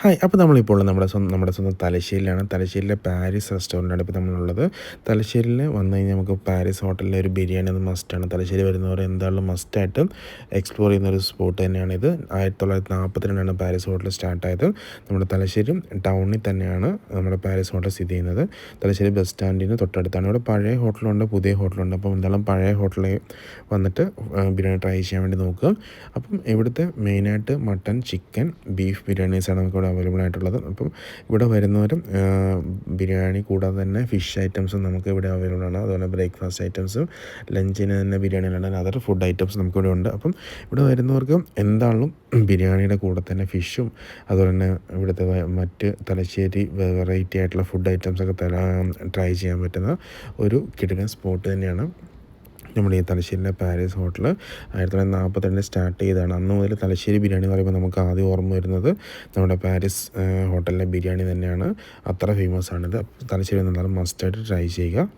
Hi. അപ്പോൾ നമ്മളിപ്പോൾ ഉള്ളത് നമ്മുടെ സ്വന്തം തലശ്ശേരിയിലാണ്. തലശ്ശേരിയിലെ പാരീസ് റെസ്റ്റോറൻറ്റാണ് ഇപ്പോൾ നമ്മളുള്ളത്. തലശ്ശേരിയിൽ വന്നു കഴിഞ്ഞാൽ നമുക്ക് പാരീസ് ഹോട്ടലിലെ ഒരു ബിരിയാണി അത് മസ്റ്റാണ്. തലശ്ശേരി വരുന്നവർ എന്തായാലും മസ്റ്റായിട്ടും എക്സ്പ്ലോർ ചെയ്യുന്നൊരു സ്പോട്ട് തന്നെയാണിത്. 1942 പാരീസ് ഹോട്ടൽ സ്റ്റാർട്ടായത്. നമ്മുടെ തലശ്ശേരി ടൗണിൽ തന്നെയാണ് നമ്മുടെ പാരീസ് ഹോട്ടൽ സ്ഥിതി ചെയ്യുന്നത്. തലശ്ശേരി ബസ് സ്റ്റാൻഡിന് തൊട്ടടുത്താണ്. ഇവിടെ പഴയ ഹോട്ടലുണ്ട്, പുതിയ ഹോട്ടലുണ്ട്. അപ്പോൾ എന്തായാലും പഴയ ഹോട്ടലിൽ വന്നിട്ട് ബിരിയാണി ട്രൈ ചെയ്യാൻ വേണ്ടി നോക്കുക. അപ്പം ഇവിടുത്തെ മെയിനായിട്ട് മട്ടൻ, ചിക്കൻ, ബീഫ് ബിരിയാണീസാണ് നമുക്ക് അവൈലബിൾ ആയിട്ടുള്ളത്. അപ്പം ഇവിടെ വരുന്നവരും ബിരിയാണി കൂടാതെ തന്നെ ഫിഷ് ഐറ്റംസും നമുക്ക് ഇവിടെ അവൈലബിൾ ആണ്. അതുപോലെ ബ്രേക്ക്ഫാസ്റ്റ് ഐറ്റംസും ലഞ്ചിന് തന്നെ ബിരിയാണിയിലാണ്, അതർ ഫുഡ് ഐറ്റംസ് നമുക്കിവിടെ ഉണ്ട്. അപ്പം ഇവിടെ വരുന്നവർക്ക് എന്താണെങ്കിലും ബിരിയാണിയുടെ കൂടെ തന്നെ ഫിഷും അതുപോലെ തന്നെ ഇവിടുത്തെ മറ്റ് തലശ്ശേരി വെറൈറ്റി ആയിട്ടുള്ള ഫുഡ് ഐറ്റംസൊക്കെ ട്രൈ ചെയ്യാൻ പറ്റുന്ന ഒരു കിടിലൻ സ്പോട്ട് തന്നെയാണ് നമ്മുടെ ഈ തലശ്ശേരിയിലെ പാരീസ് ഹോട്ടൽ. 1942 സ്റ്റാർട്ട് ചെയ്തതാണ്. അന്ന് മുതൽ തലശ്ശേരി ബിരിയാണി എന്ന് പറയുമ്പോൾ നമുക്ക് ആദ്യം ഓർമ്മ വരുന്നത് നമ്മുടെ പാരീസ് ഹോട്ടലിലെ ബിരിയാണി തന്നെയാണ്. അത്ര ഫേമസ് ആണിത്. തലശ്ശേരി എന്നാലും മസ്റ്റായിട്ട് ട്രൈ ചെയ്യുക.